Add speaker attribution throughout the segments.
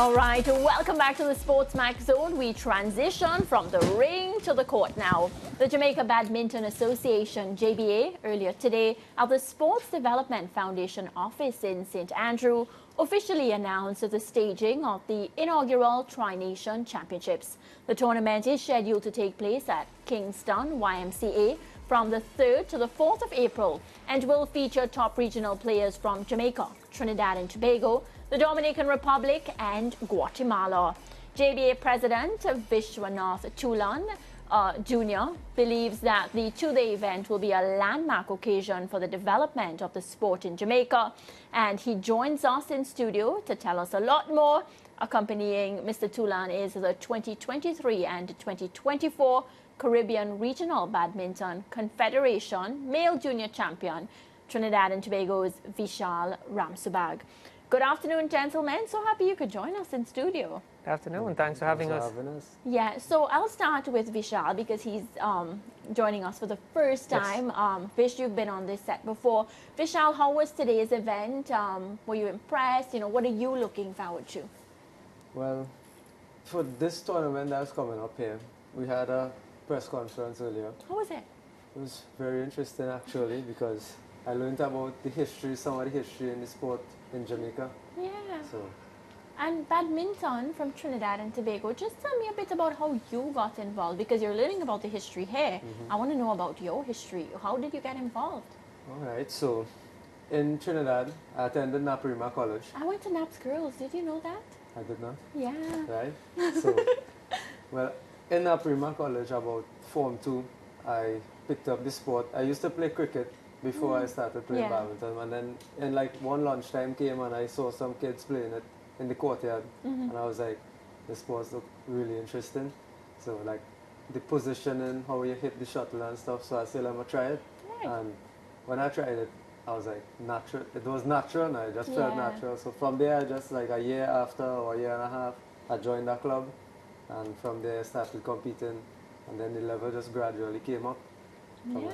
Speaker 1: All right, welcome back to the SportsMax Zone. We transition from the ring to the court now. The Jamaica Badminton Association, JBA, earlier today at the Sports Development Foundation office in St. Andrew, officially announced the staging of the inaugural Tri-Nation Championships. The tournament is scheduled to take place at Kingston YMCA from the 3rd to the 4th of April and will feature top regional players from Jamaica, Trinidad and Tobago, the Dominican Republic and Guatemala. JBA President Vishwanath Tulan Jr. believes that the two-day event will be a landmark occasion for the development of the sport in Jamaica, and he joins us in studio to tell us a lot more. Accompanying Mr. Tulan is the 2023 and 2024 Caribbean Regional Badminton Confederation Male Junior Champion, Trinidad and Tobago's Vishal Ramsubag. Good afternoon, gentlemen. So happy you could join us in studio.
Speaker 2: Good afternoon. Thanks for having us.
Speaker 1: Yeah, so I'll start with Vishal because he's joining us for the first time. Yes. Vish, you've been on this set before. Vishal, how was today's event? Were you impressed? You know, what are you looking forward to?
Speaker 3: Well, for this tournament that's coming up here, we had a press conference earlier.
Speaker 1: How was it?
Speaker 3: It was very interesting actually because I learned about the history, some of the history in the sport in Jamaica.
Speaker 1: Yeah.
Speaker 3: So.
Speaker 1: And badminton from Trinidad and Tobago. Just tell me a bit about how you got involved because you're learning about the history here. I want to know about your history. How did you get involved?
Speaker 3: All right. So in Trinidad, I attended Naparima College.
Speaker 1: I went to Naps Girls. Did you know that?
Speaker 3: I did not.
Speaker 1: Yeah.
Speaker 3: Right. So, well, in Naparima College, about Form 2, I picked up the sport. I used to play cricket before I started playing badminton, and then in like one lunchtime came and I saw some kids playing it in the courtyard, and I was like, the sports look really interesting. So like the positioning, how you hit the shuttle and stuff. So I said, I'm gonna try it. Right. And when I tried it, I was like, natural. It was natural, and I just felt natural. So from there, just like a year after or a year and a half, I joined that club, and from there I started competing, and then the level just gradually came up.
Speaker 1: Yeah,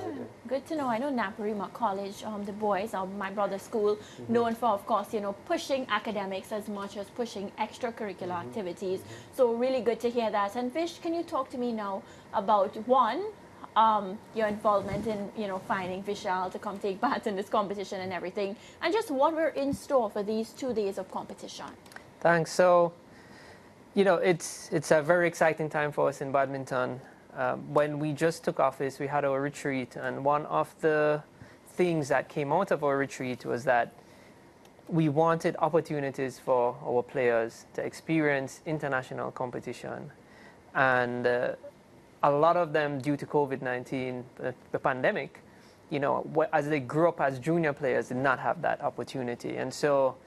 Speaker 1: good to know. I know Naparima College, the boys, my brother's school, known for, of course, you know, pushing academics as much as pushing extracurricular activities. So really good to hear that. And Vish, can you talk to me now about one, your involvement in, you know, finding Vishal to come take part in this competition and everything, and just what we're in store for these 2 days of competition.
Speaker 2: Thanks. So, you know, it's a very exciting time for us in badminton. When we just took office, we had our retreat, and one of the things that came out of our retreat was that we wanted opportunities for our players to experience international competition. And a lot of them, due to COVID-19, the pandemic, you know, as they grew up as junior players, did not have that opportunity. And so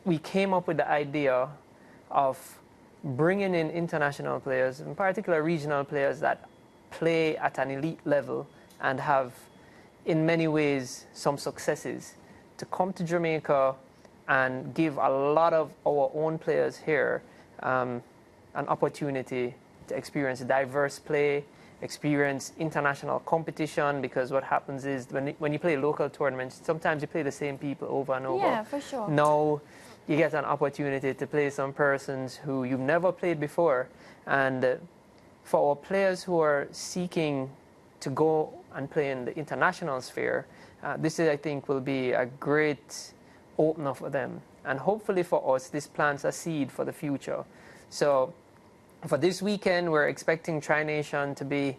Speaker 2: we came up with the idea of bringing in international players, in particular regional players that play at an elite level and have, in many ways, some successes, to come to Jamaica and give a lot of our own players here an opportunity to experience diverse play, experience international competition, because what happens is when you play local tournaments, sometimes you play the same people over and over.
Speaker 1: Yeah, for sure.
Speaker 2: Now, you get an opportunity to play some persons who you've never played before. And for our players who are seeking to go and play in the international sphere, this, I think, will be a great opener for them. And hopefully for us, this plants a seed for the future. So for this weekend, we're expecting Tri-Nation to be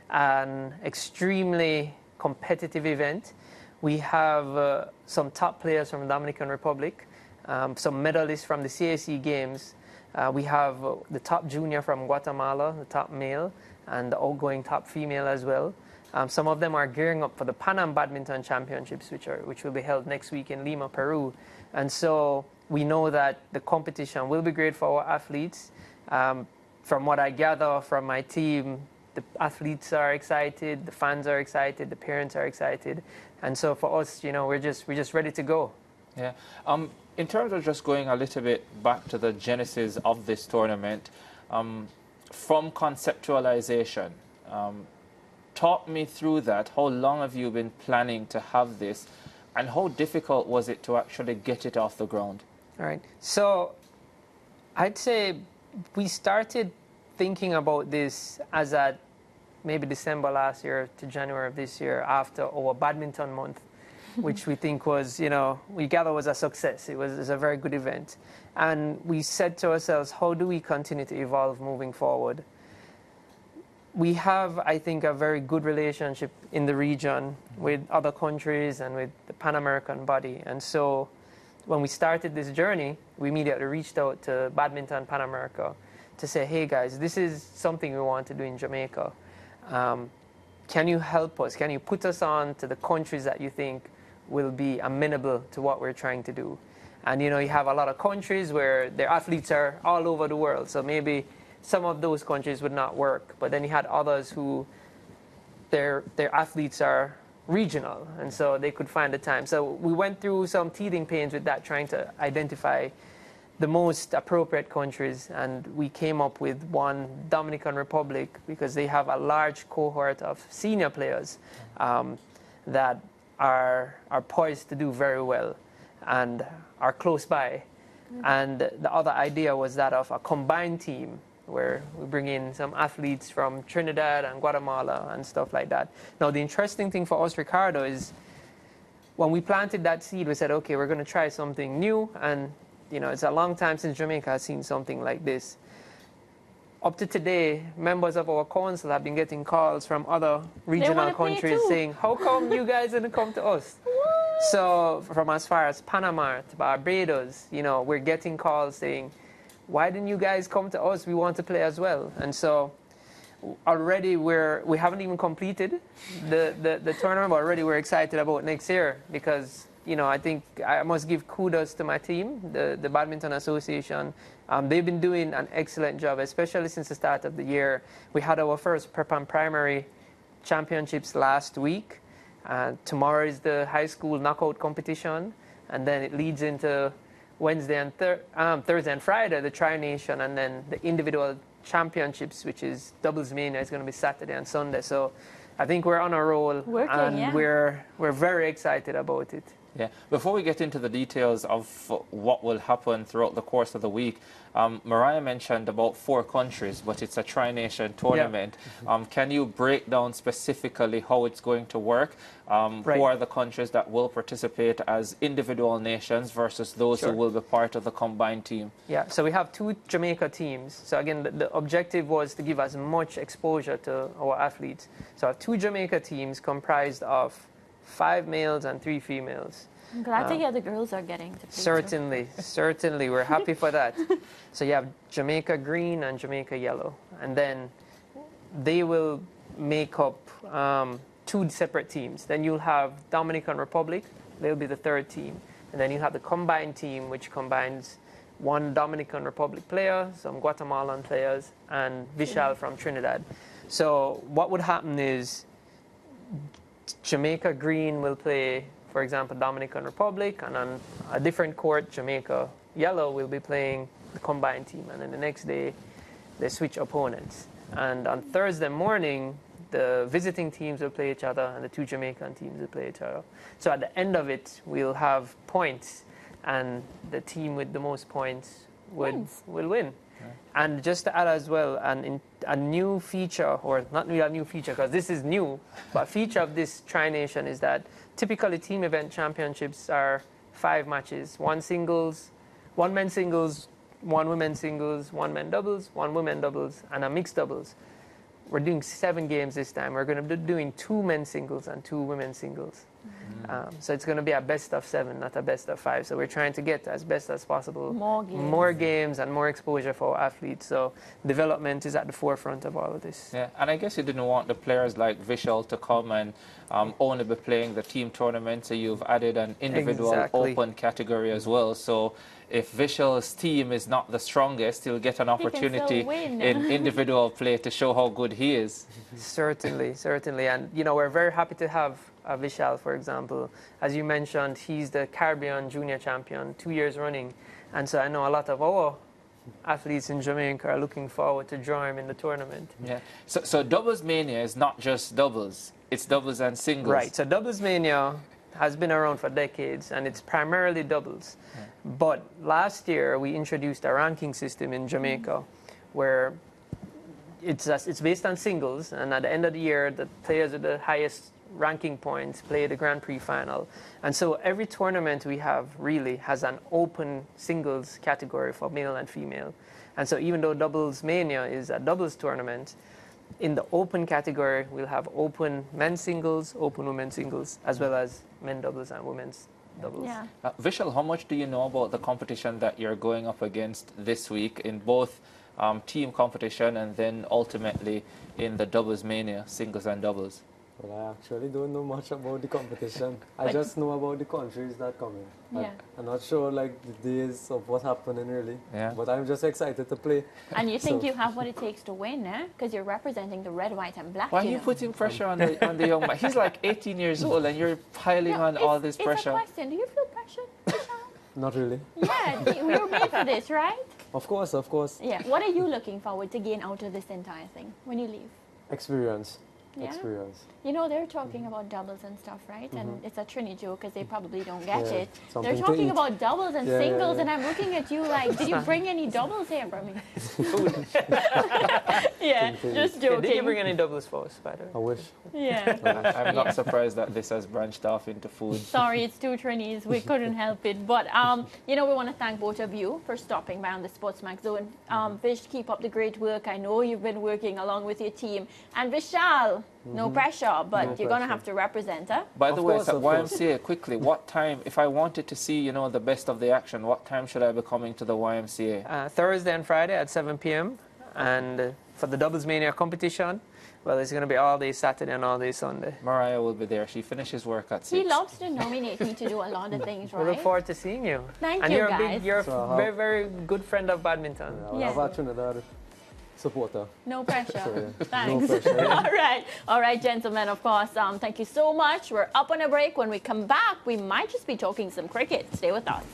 Speaker 2: an extremely competitive event. We have some top players from the Dominican Republic, some medalists from the CAC Games. We have the top junior from Guatemala, the top male, and the outgoing top female as well. Some of them are gearing up for the Pan Am Badminton Championships, which will be held next week in Lima, Peru. And so we know that the competition will be great for our athletes. From what I gather from my team, the athletes are excited, the fans are excited, the parents are excited. And so for us, you know, we're just ready to go.
Speaker 4: Yeah. In terms of just going a little bit back to the genesis of this tournament, from conceptualization, talk me through that. How long have you been planning to have this, and how difficult was it to actually get it off the ground?
Speaker 2: All right. So I'd say we started thinking about this as at maybe December last year to January of this year after our badminton month, which we think was, we gather was a success. It was a very good event. And we said to ourselves, how do we continue to evolve moving forward? We have, I think, a very good relationship in the region with other countries and with the Pan American body. And so when we started this journey, we immediately reached out to Badminton Pan America to say, hey guys, this is something we want to do in Jamaica. Can you help us? Can you put us on to the countries that you think will be amenable to what we're trying to do? And you have a lot of countries where their athletes are all over the world. So maybe some of those countries would not work. But then you had others who their athletes are regional, and so they could find the time. So we went through some teething pains with that, trying to identify the most appropriate countries, and we came up with one, Dominican Republic, because they have a large cohort of senior players that are poised to do very well and are close by. And the other idea was that of a combined team where we bring in some athletes from Trinidad and Guatemala and stuff like that. Now, the interesting thing for us, Ricardo, is when we planted that seed, we said, okay, we're going to try something new. And, it's a long time since Jamaica has seen something like this. Up to today, members of our council have been getting calls from other regional countries saying, how come you guys didn't come to us? What? So from as far as Panama to Barbados, we're getting calls saying, why didn't you guys come to us? We want to play as well. And so already we haven't even completed the tournament, but already we're excited about next year because, I think I must give kudos to my team, the Badminton Association. They've been doing an excellent job, especially since the start of the year. We had our first prep and primary championships last week. Tomorrow is the high school knockout competition, and then it leads into Wednesday and Thursday and Friday, the Tri-Nation, and then the individual championships, which is Doubles Mania, is going to be Saturday and Sunday. So I think we're on a roll, we're very excited about it.
Speaker 4: Yeah. Before we get into the details of what will happen throughout the course of the week, Mariah mentioned about 4 countries, but it's a Tri-Nation tournament. Yeah. Can you break down specifically how it's going to work? Right. Who are the countries that will participate as individual nations versus those who will be part of the combined team? Yeah,
Speaker 2: so we have 2 Jamaica teams. So again, the objective was to give as much exposure to our athletes. So I have 2 Jamaica teams comprised of 5 males and 3 females.
Speaker 1: I'm glad to hear the girls are getting to play.
Speaker 2: Certainly. We're happy for that. So you have Jamaica green and Jamaica yellow. And then they will make up 2 separate teams. Then you'll have Dominican Republic. They'll be the 3rd team. And then you have the combined team, which combines 1 Dominican Republic player, some Guatemalan players, and Vishal from Trinidad. So what would happen is Jamaica green will play, for example, Dominican Republic, and on a different court, Jamaica yellow will be playing the combined team, and then the next day they switch opponents. And on Thursday morning, the visiting teams will play each other, and the 2 Jamaican teams will play each other. So at the end of it, we'll have points, and the team with the most points will win. And just to add as well, a new feature, or not really a new feature because this is new, but a feature of this Tri-Nation is that typically team event championships are 5 matches, 1 singles, 1 men's singles, 1 women's singles, 1 men doubles, 1 women doubles, and a mixed doubles. We're doing 7 games this time. We're going to be doing 2 men's singles and 2 women's singles. So it's going to be a best of 7, not a best of 5. So we're trying to get as best as possible more games and more exposure for our athletes. So development is at the forefront of all of this.
Speaker 4: Yeah, and I guess you didn't want the players like Vishal to come and only be playing the team tournament. So you've added an individual open category as well. So if Vishal's team is not the strongest, he'll get an opportunity in individual play to show how good he is.
Speaker 2: Certainly. And, we're very happy to have Vishal, for example. As you mentioned, he's the Caribbean Junior Champion 2 years running. And so I know a lot of our athletes in Jamaica are looking forward to draw him in the tournament.
Speaker 4: Yeah. So Doubles Mania is not just doubles. It's doubles and singles.
Speaker 2: Right. So Doubles Mania has been around for decades, and it's primarily doubles. But last year, we introduced a ranking system in Jamaica where it's based on singles, and at the end of the year, the players with the highest ranking points play the Grand Prix final. And so every tournament we have really has an open singles category for male and female. And so even though Doubles Mania is a doubles tournament, in the open category, we'll have open men's singles, open women's singles, as well as men doubles and women's doubles.
Speaker 1: Yeah.
Speaker 4: Vishal, how much do you know about the competition that you're going up against this week in both team competition and then ultimately in the Doubles Mania, singles and doubles?
Speaker 3: Well, I actually don't know much about the competition. I just know about the countries that come in.
Speaker 1: Yeah.
Speaker 3: I'm not sure like the days of what's happening really.
Speaker 4: Yeah.
Speaker 3: But I'm just excited to play.
Speaker 1: And you think
Speaker 3: So-
Speaker 1: you have what it takes to win, eh? Because you're representing the red, white, and black.
Speaker 4: Why are
Speaker 1: you
Speaker 4: you
Speaker 1: know.
Speaker 4: putting pressure on the young man? He's like 18 years old and you're piling
Speaker 1: No,
Speaker 4: on all this
Speaker 1: It's
Speaker 4: pressure.
Speaker 1: a question. Do you feel pressured, Vishal?
Speaker 3: Not really.
Speaker 1: Yeah, we were made for this, right?
Speaker 3: Of course, of course.
Speaker 1: Yeah. What are you looking forward to gain out of this entire thing when you leave?
Speaker 3: Experience.
Speaker 1: Yeah.
Speaker 3: Experience.
Speaker 1: You know, they're talking about doubles and stuff, right? And it's a Trini joke because they probably don't get
Speaker 3: Yeah,
Speaker 1: it.
Speaker 3: something
Speaker 1: They're
Speaker 3: to
Speaker 1: talking
Speaker 3: eat.
Speaker 1: about doubles and
Speaker 3: Yeah, yeah,
Speaker 1: singles,
Speaker 3: yeah.
Speaker 1: and I'm looking at you like, did you bring any doubles here for me? Yeah,
Speaker 3: Something to
Speaker 1: just
Speaker 2: Yeah,
Speaker 1: joking.
Speaker 2: did you bring any doubles for us, by the way?
Speaker 3: I wish.
Speaker 1: Yeah.
Speaker 4: I'm not surprised that this has branched off into food.
Speaker 1: Sorry, it's two Trinis. We couldn't help it. But, you know, we want to thank both of you for stopping by on the SportsMax Zone. Vish, keep up the great work. I know you've been working along with your team. And Vishal, no pressure, but
Speaker 3: No
Speaker 1: you're going to
Speaker 3: pressure.
Speaker 1: have to represent her.
Speaker 4: By the
Speaker 3: Of
Speaker 4: way,
Speaker 3: course,
Speaker 4: so
Speaker 3: of course.
Speaker 4: YMCA, quickly, what time, if I wanted to see, you know, the best of the action, what time should I be coming to the YMCA?
Speaker 2: Thursday and Friday at 7 p.m. And for the Doubles Mania competition, well, it's going to be all day Saturday and all day Sunday.
Speaker 4: Mariah will be there. She finishes work at 6.
Speaker 1: He loves to nominate me to do a lot of things,
Speaker 2: We look
Speaker 1: right?
Speaker 2: forward to seeing you.
Speaker 1: Thank
Speaker 2: And
Speaker 1: you,
Speaker 2: you're
Speaker 1: guys.
Speaker 2: you're
Speaker 3: So
Speaker 2: a
Speaker 3: how-
Speaker 2: very, very good friend of badminton.
Speaker 3: I will
Speaker 1: Yeah.
Speaker 3: have a Trinidad supporter.
Speaker 1: No pressure.
Speaker 3: So, yeah.
Speaker 1: Thanks.
Speaker 3: No pressure.
Speaker 1: All right, gentlemen, of course, thank you so much. We're up on a break. When we come back, we might just be talking some cricket. Stay with us.